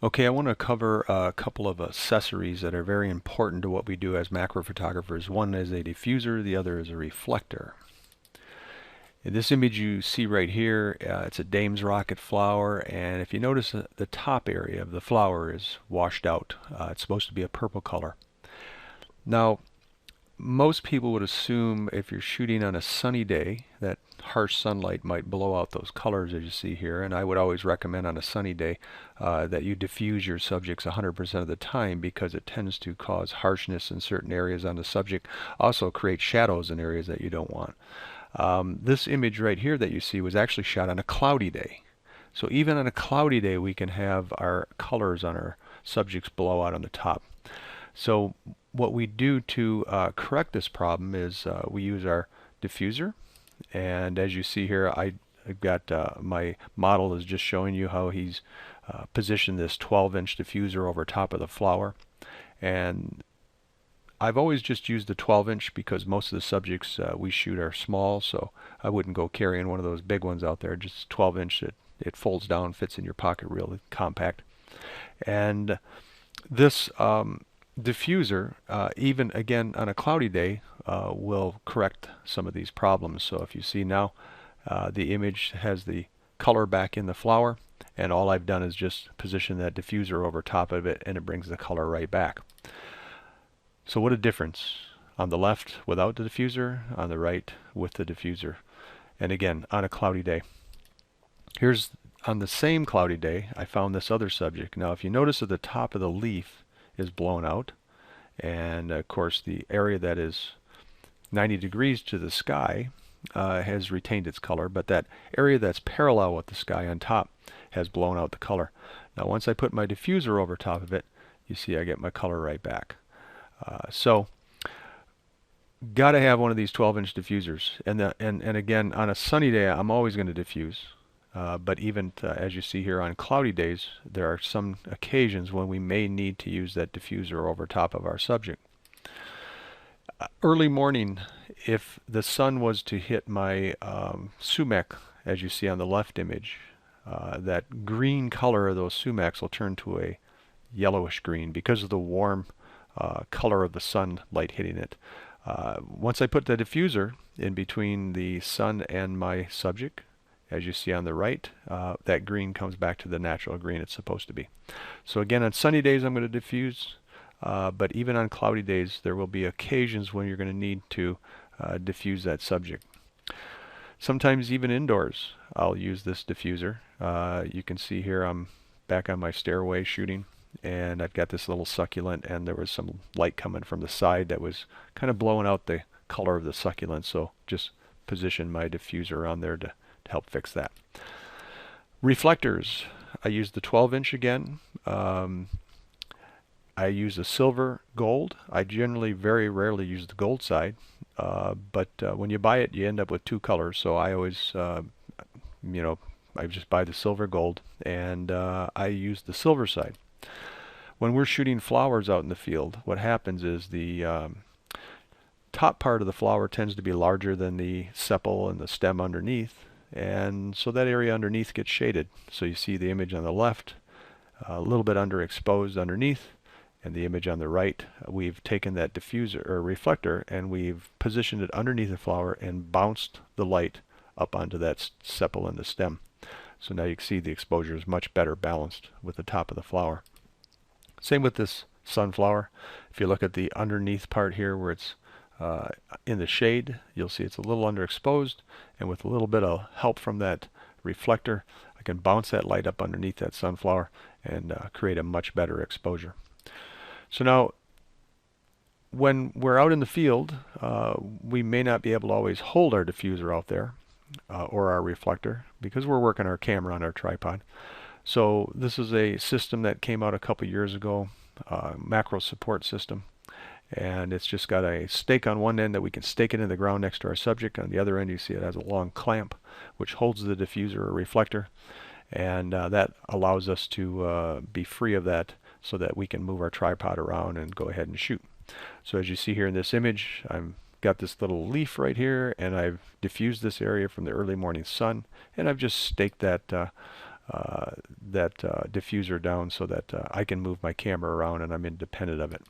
Okay, I want to cover a couple of accessories that are very important to what we do as macro photographers. One is a diffuser, the other is a reflector. In this image you see right here, it's a dame's rocket flower, and if you notice the top area of the flower is washed out. It's supposed to be a purple color. Now, most people would assume if you're shooting on a sunny day that harsh sunlight might blow out those colors as you see here, and I would always recommend on a sunny day that you diffuse your subjects 100% of the time because it tends to cause harshness in certain areas on the subject, also create shadows in areas that you don't want. This image right here that you see was actually shot on a cloudy day. So even on a cloudy day we can have our colors on our subjects blow out on the top. So what we do to correct this problem is we use our diffuser, and as you see here I've got my model is just showing you how he's positioned this 12-inch diffuser over top of the flower, and I've always just used the 12-inch because most of the subjects we shoot are small, so I wouldn't go carrying one of those big ones out there. Just 12-inch, it folds down, fits in your pocket really compact. And this diffuser, even again on a cloudy day, will correct some of these problems. So if you see now, the image has the color back in the flower, and all I've done is just position that diffuser over top of it, and it brings the color right back. So what a difference on the left without the diffuser, on the right with the diffuser, and again on a cloudy day. Here's on the same cloudy day I found this other subject. Now if you notice at the top of the leaf is blown out, and of course the area that is 90 degrees to the sky has retained its color, but that area that's parallel with the sky on top has blown out the color. Now once I put my diffuser over top of it, you see I get my color right back. So got to have one of these 12-inch diffusers, and again on a sunny day I'm always going to diffuse. But even as you see here on cloudy days, there are some occasions when we may need to use that diffuser over top of our subject. Early morning, if the sun was to hit my sumac, as you see on the left image, that green color of those sumacs will turn to a yellowish green because of the warm color of the sunlight hitting it. Once I put the diffuser in between the sun and my subject, as you see on the right, that green comes back to the natural green it's supposed to be. So again, on sunny days I'm going to diffuse, but even on cloudy days there will be occasions when you're going to need to diffuse that subject. Sometimes even indoors I'll use this diffuser. You can see here I'm back on my stairway shooting, and I've got this little succulent, and there was some light coming from the side that was kind of blowing out the color of the succulent, so just position my diffuser on there to help fix that. Reflectors, I use the 12-inch again. I use a silver gold. I generally very rarely use the gold side, but when you buy it you end up with two colors, so I always I just buy the silver gold, and I use the silver side. When we're shooting flowers out in the field, what happens is the top part of the flower tends to be larger than the sepal and the stem underneath, and so that area underneath gets shaded. So you see the image on the left a little bit underexposed underneath, and the image on the right, we've taken that diffuser or reflector and we've positioned it underneath the flower and bounced the light up onto that sepal and the stem. So now you can see the exposure is much better balanced with the top of the flower. Same with this sunflower. If you look at the underneath part here where it's in the shade, you'll see it's a little underexposed, and with a little bit of help from that reflector I can bounce that light up underneath that sunflower and create a much better exposure. So now when we're out in the field, we may not be able to always hold our diffuser out there or our reflector because we're working our camera on our tripod. So this is a system that came out a couple years ago, macro support system, and it's just got a stake on one end that we can stake it in the ground next to our subject. On the other end you see it has a long clamp which holds the diffuser or reflector, and that allows us to be free of that so that we can move our tripod around and go ahead and shoot. So as you see here in this image, I've got this little leaf right here, and I've diffused this area from the early morning sun, and I've just staked that that diffuser down so that I can move my camera around and I'm independent of it.